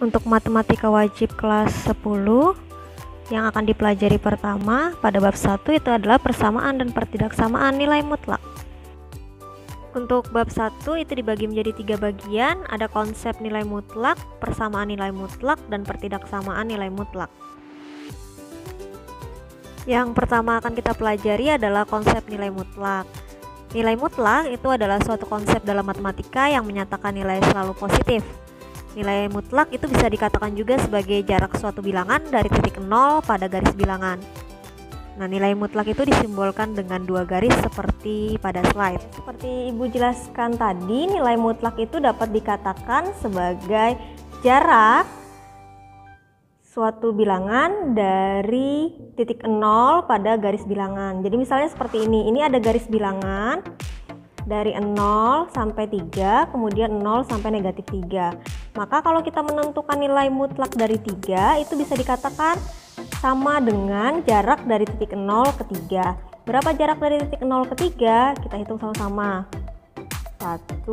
Untuk matematika wajib kelas 10 yang akan dipelajari pertama pada bab 1 itu adalah persamaan dan pertidaksamaan nilai mutlak. Untuk bab 1 itu dibagi menjadi 3 bagian, ada konsep nilai mutlak, persamaan nilai mutlak, dan pertidaksamaan nilai mutlak. Yang pertama akan kita pelajari adalah konsep nilai mutlak. Nilai mutlak itu adalah suatu konsep dalam matematika yang menyatakan nilai selalu positif. Nilai mutlak itu bisa dikatakan juga sebagai jarak suatu bilangan dari titik 0 pada garis bilangan. Nah, nilai mutlak itu disimbolkan dengan 2 garis seperti pada slide. Seperti Ibu jelaskan tadi, nilai mutlak itu dapat dikatakan sebagai jarak suatu bilangan dari titik 0 pada garis bilangan. Jadi misalnya seperti ini ada garis bilangan dari 0 sampai 3, kemudian 0 sampai negatif 3. Maka kalau kita menentukan nilai mutlak dari 3, itu bisa dikatakan sama dengan jarak dari titik 0 ke 3. Berapa jarak dari titik 0 ke 3? Kita hitung sama-sama. 1,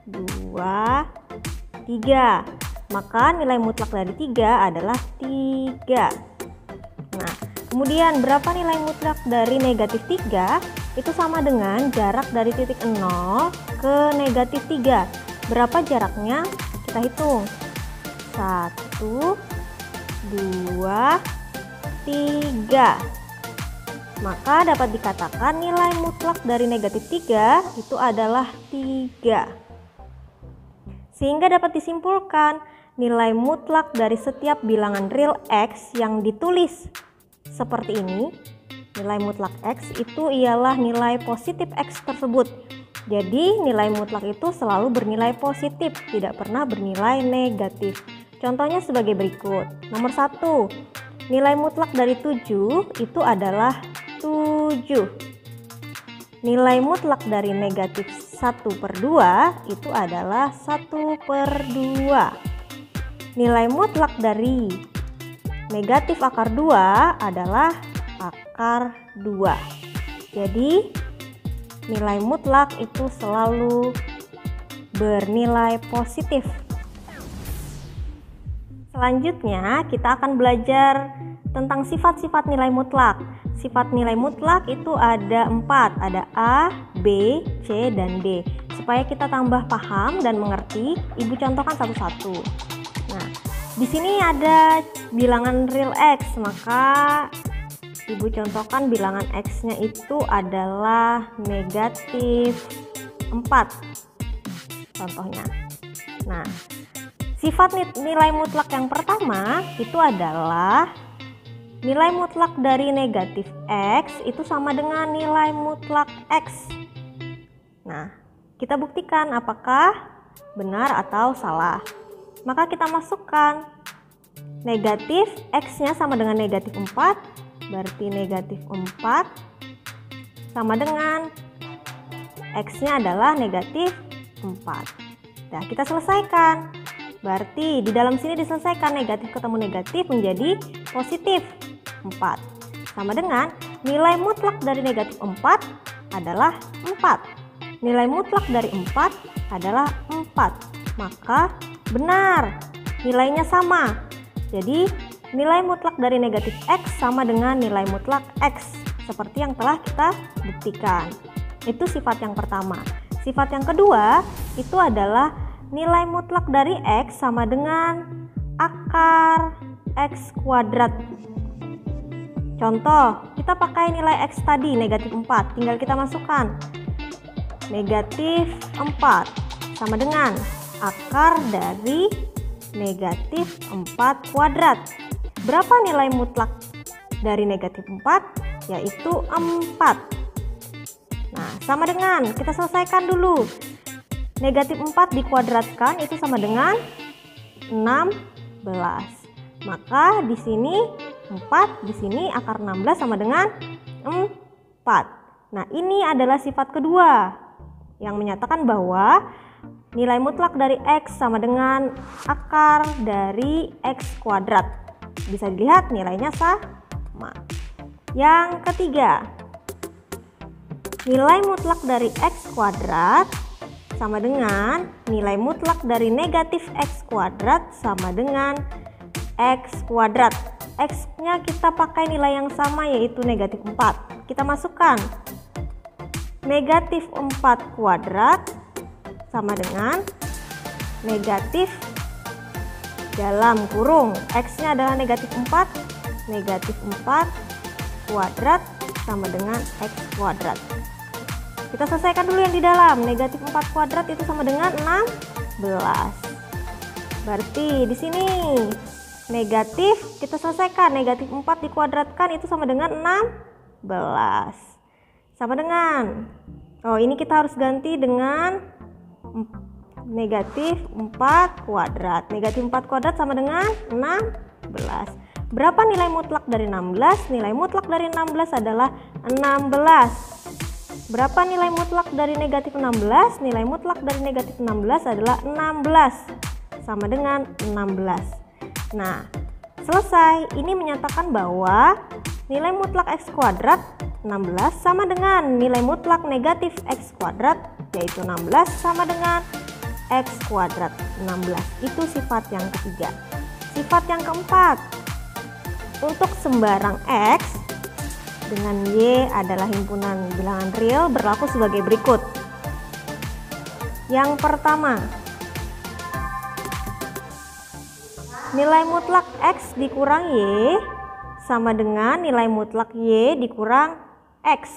2, 3. Maka nilai mutlak dari 3 adalah 3. Nah, kemudian berapa nilai mutlak dari negatif 3? Itu sama dengan jarak dari titik 0 ke negatif 3. Berapa jaraknya? Kita hitung. 1, 2, 3. Maka dapat dikatakan nilai mutlak dari negatif 3 itu adalah 3. Sehingga dapat disimpulkan nilai mutlak dari setiap bilangan real X yang ditulis seperti ini, nilai mutlak X itu ialah nilai positif X tersebut. Jadi nilai mutlak itu selalu bernilai positif, tidak pernah bernilai negatif. Contohnya sebagai berikut. Nomor 1, nilai mutlak dari 7 itu adalah 7. Nilai mutlak dari negatif 1/2 itu adalah 1/2. Nilai mutlak dari negatif akar 2 adalah akar 2. Jadi nilai mutlak itu selalu bernilai positif. Selanjutnya kita akan belajar tentang sifat-sifat nilai mutlak. Sifat nilai mutlak itu ada 4, ada A, B, C, dan D. Supaya kita tambah paham dan mengerti, Ibu contohkan satu-satu. Nah, di sini ada bilangan real X, maka Ibu contohkan bilangan X-nya itu adalah negatif 4 contohnya. Nah, sifat nilai mutlak yang pertama itu adalah nilai mutlak dari negatif X itu sama dengan nilai mutlak X. Nah, kita buktikan apakah benar atau salah. Maka kita masukkan negatif X-nya sama dengan negatif 4, berarti negatif 4 sama dengan X-nya adalah negatif 4. Nah, kita selesaikan. Berarti di dalam sini diselesaikan, negatif ketemu negatif menjadi positif 4. Sama dengan nilai mutlak dari negatif 4 adalah 4. Nilai mutlak dari 4 adalah 4. Maka benar, nilainya sama. Jadi nilai mutlak dari negatif X sama dengan nilai mutlak X, seperti yang telah kita buktikan. Itu sifat yang pertama. Sifat yang kedua itu adalah nilai mutlak dari X sama dengan akar X kuadrat. Contoh, kita pakai nilai X tadi negatif 4, tinggal kita masukkan negatif 4 sama dengan akar dari negatif 4 kuadrat. Berapa nilai mutlak dari negatif 4? Yaitu 4. Nah, sama dengan, kita selesaikan dulu. Negatif 4 dikuadratkan itu sama dengan 16. Maka di sini 4, di sini akar 16 sama dengan 4. Nah, ini adalah sifat kedua yang menyatakan bahwa nilai mutlak dari X sama dengan akar dari X kuadrat. Bisa dilihat nilainya sama. Yang ketiga, nilai mutlak dari X kuadrat sama dengan nilai mutlak dari negatif X kuadrat sama dengan X kuadrat. X-nya kita pakai nilai yang sama, yaitu negatif 4. Kita masukkan negatif 4 kuadrat sama dengan negatif dalam kurung X-nya adalah negatif 4, negatif 4 kuadrat sama dengan X kuadrat. Kita selesaikan dulu yang di dalam. Negatif 4 kuadrat itu sama dengan 16. Berarti di sini negatif, kita selesaikan. Negatif 4 dikuadratkan itu sama dengan 16. Sama dengan, oh ini kita harus ganti dengan negatif 4 kuadrat. Negatif 4 kuadrat sama dengan 16. Berapa nilai mutlak dari 16? Nilai mutlak dari 16 adalah 16. Berapa nilai mutlak dari negatif 16? Nilai mutlak dari negatif 16 adalah 16. Sama dengan 16. Nah, selesai. Ini menyatakan bahwa nilai mutlak X kuadrat 16 sama dengan nilai mutlak negatif X kuadrat, yaitu 16 sama dengan X kuadrat 16. Itu sifat yang ketiga. Sifat yang keempat, untuk sembarang X dengan Y adalah himpunan bilangan real berlaku sebagai berikut. Yang pertama, nilai mutlak X dikurang Y sama dengan nilai mutlak Y dikurang X.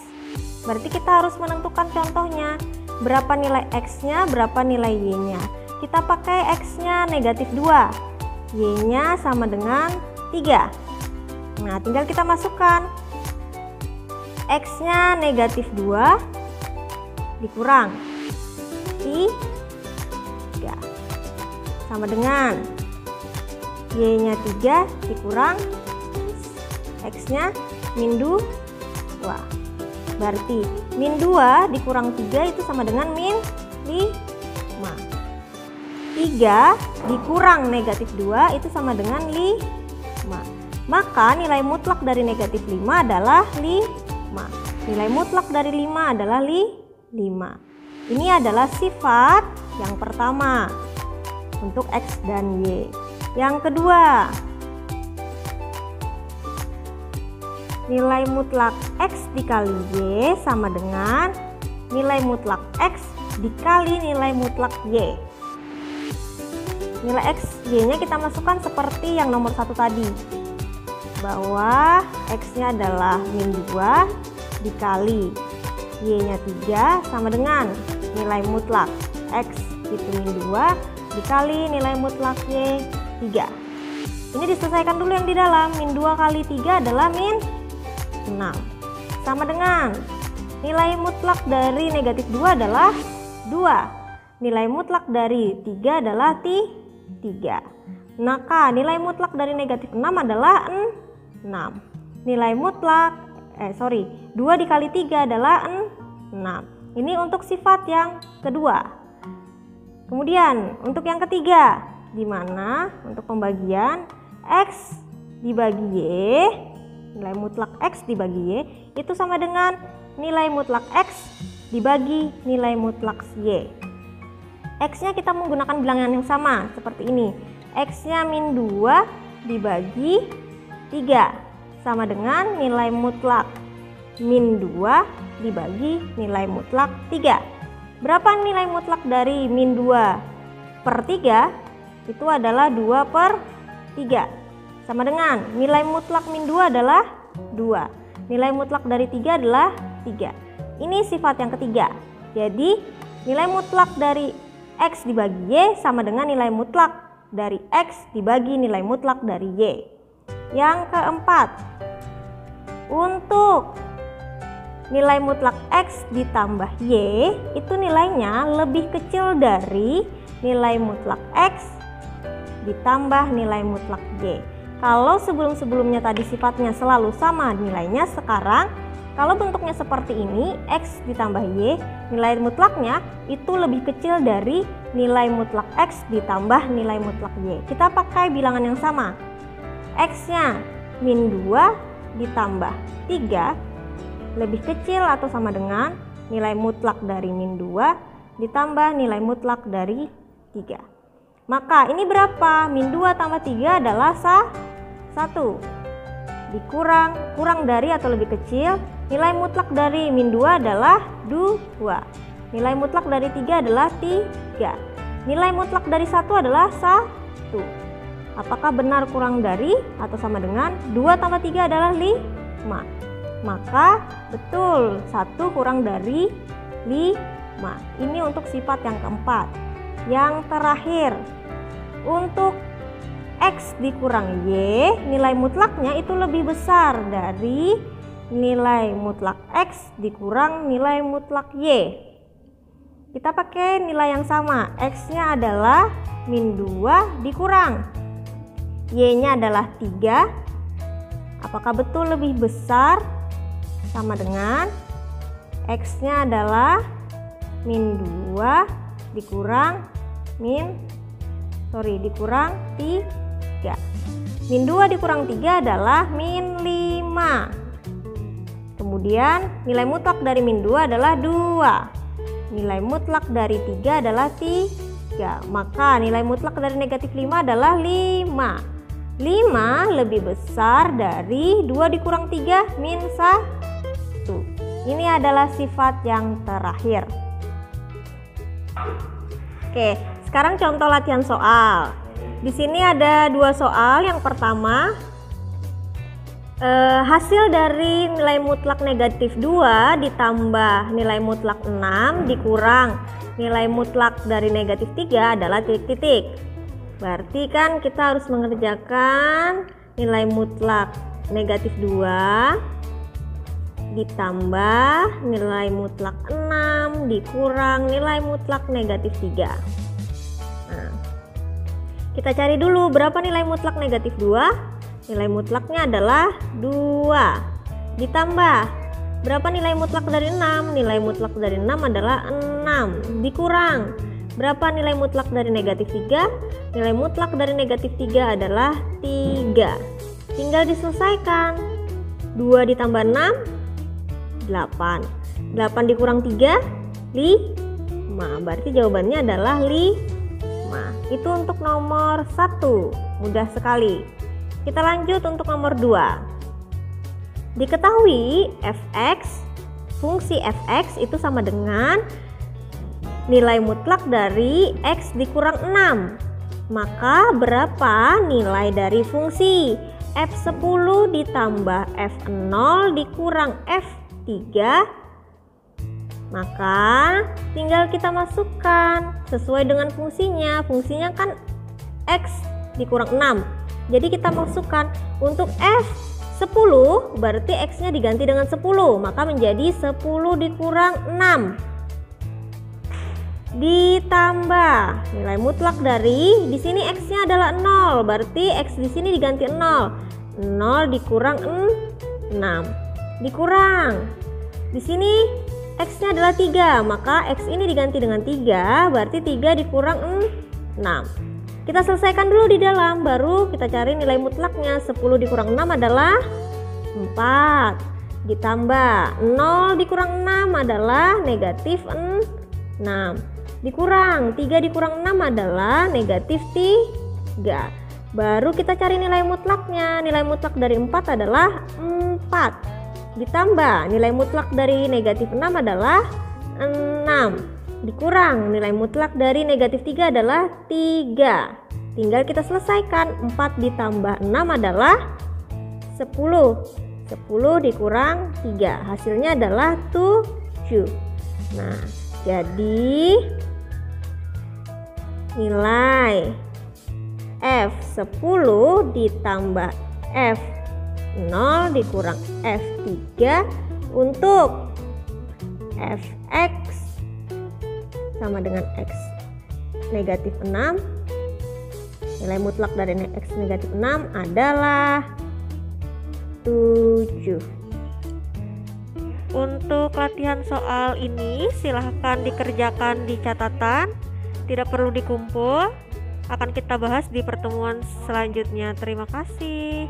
Berarti kita harus menentukan contohnya. Berapa nilai X-nya, berapa nilai Y-nya. Kita pakai X-nya negatif 2, Y-nya sama dengan 3. Nah, tinggal kita masukkan. X-nya negatif 2 dikurang 3 sama dengan Y-nya 3 dikurang X-nya min 2. Berarti min 2 dikurang 3 itu sama dengan min 5. 3 dikurang negatif 2 itu sama dengan 5. Maka nilai mutlak dari negatif 5 adalah 5. Nilai mutlak dari 5 adalah 5. Ini adalah sifat yang pertama untuk X dan Y. Yang kedua, nilai mutlak X dikali Y sama dengan nilai mutlak X dikali nilai mutlak Y. Nilai X, Y-nya kita masukkan seperti yang nomor 1 tadi, bahwa X-nya adalah min 2 dikali Y-nya 3 sama dengan nilai mutlak X itu min 2 dikali nilai mutlak Y 3. Ini diselesaikan dulu yang di dalam. Min 2 kali 3 adalah min 6. Sama dengan nilai mutlak dari negatif 2 adalah 2. Nilai mutlak dari 3 adalah 3. Maka nilai mutlak dari negatif 6 adalah 6. Nilai mutlak 2 dikali 3 adalah 6. Ini untuk sifat yang kedua. Kemudian untuk yang ketiga, di mana untuk pembagian X dibagi Y, nilai mutlak X dibagi Y itu sama dengan nilai mutlak X dibagi nilai mutlak Y. X-nya kita menggunakan bilangan yang sama seperti ini. X-nya min 2 dibagi 3 sama dengan nilai mutlak min 2 dibagi nilai mutlak 3. Berapa nilai mutlak dari min 2 per 3? Itu adalah 2 per 3. Sama dengan nilai mutlak min 2 adalah 2. Nilai mutlak dari 3 adalah 3. Ini sifat yang ketiga. Jadi nilai mutlak dari X dibagi Y sama dengan nilai mutlak dari X dibagi nilai mutlak dari Y. Yang keempat, untuk nilai mutlak X ditambah Y itu nilainya lebih kecil dari nilai mutlak X ditambah nilai mutlak Y. Kalau sebelum-sebelumnya tadi sifatnya selalu sama nilainya, sekarang kalau bentuknya seperti ini, X ditambah Y, nilai mutlaknya itu lebih kecil dari nilai mutlak X ditambah nilai mutlak Y. Kita pakai bilangan yang sama. X-nya min 2 ditambah 3 lebih kecil atau sama dengan nilai mutlak dari min 2 ditambah nilai mutlak dari 3. Maka ini berapa? Min 2 tambah 3 adalah 1. Kurang dari atau lebih kecil, nilai mutlak dari min 2 adalah 2. Nilai mutlak dari 3 adalah 3. Nilai mutlak dari 1 adalah 1. Apakah benar kurang dari atau sama dengan 2 tambah 3 adalah 5? Maka betul, 1 kurang dari 5. Ini untuk sifat yang keempat. Yang terakhir, untuk X dikurang Y, nilai mutlaknya itu lebih besar dari nilai mutlak X dikurang nilai mutlak Y. Kita pakai nilai yang sama, X-nya adalah min 2 dikurang Y-nya adalah 3. Apakah betul lebih besar? Sama dengan X-nya adalah min 2 dikurang dikurang 3. Min 2 dikurang 3 adalah min 5. Kemudian nilai mutlak dari min 2 adalah 2. Nilai mutlak dari 3 adalah 3. Maka nilai mutlak dari negatif 5 adalah 5. 5 lebih besar dari 2 dikurang 3 min 1. Ini adalah sifat yang terakhir. Oke, sekarang contoh latihan soal. Di sini ada 2 soal. Yang pertama, hasil dari nilai mutlak negatif 2 ditambah nilai mutlak 6 dikurang nilai mutlak dari negatif 3 adalah titik-titik. Berarti kan kita harus mengerjakan nilai mutlak negatif 2 ditambah nilai mutlak 6 dikurang nilai mutlak negatif 3. Nah, kita cari dulu berapa nilai mutlak negatif 2. Nilai mutlaknya adalah 2 ditambah berapa nilai mutlak dari 6. Nilai mutlak dari 6 adalah 6 dikurang berapa nilai mutlak dari negatif 3. Nilai mutlak dari negatif 3 adalah 3. Tinggal diselesaikan. 2 ditambah 6 8. 8 dikurang 3 5. Berarti jawabannya adalah 5. Itu untuk nomor 1. Mudah sekali. Kita lanjut untuk nomor 2. Diketahui fungsi fx itu sama dengan nilai mutlak dari x dikurang 6. Maka berapa nilai dari fungsi f10 ditambah f0 dikurang f3? Maka tinggal kita masukkan sesuai dengan fungsinya. Fungsinya kan x dikurang 6. Jadi kita masukkan untuk f10 berarti x-nya diganti dengan 10. Maka menjadi 10 dikurang 6 ditambah nilai mutlak dari di sini x-nya adalah 0, berarti x di sini diganti 0. 0 dikurang 6 dikurang di sini x-nya adalah 3, maka x ini diganti dengan 3, berarti 3 dikurang 6. Kita selesaikan dulu di dalam, baru kita cari nilai mutlaknya. 10 dikurang 6 adalah 4 ditambah 0 dikurang 6 adalah negatif 6 dikurang 3 dikurang 6 adalah negatif 3. Baru kita cari nilai mutlaknya. Nilai mutlak dari 4 adalah 4 ditambah nilai mutlak dari negatif 6 adalah 6 dikurang nilai mutlak dari negatif 3 adalah 3. Tinggal kita selesaikan. 4 ditambah 6 adalah 10. 10 dikurang 3 hasilnya adalah 7. Nah, jadi nilai F10 ditambah F0 dikurang F3 untuk Fx sama dengan X negatif 6. Nilai mutlak dari X negatif 6 adalah 7. Untuk latihan soal ini silahkan dikerjakan di catatan, tidak perlu dikumpul. Akan kita bahas di pertemuan selanjutnya. Terima kasih.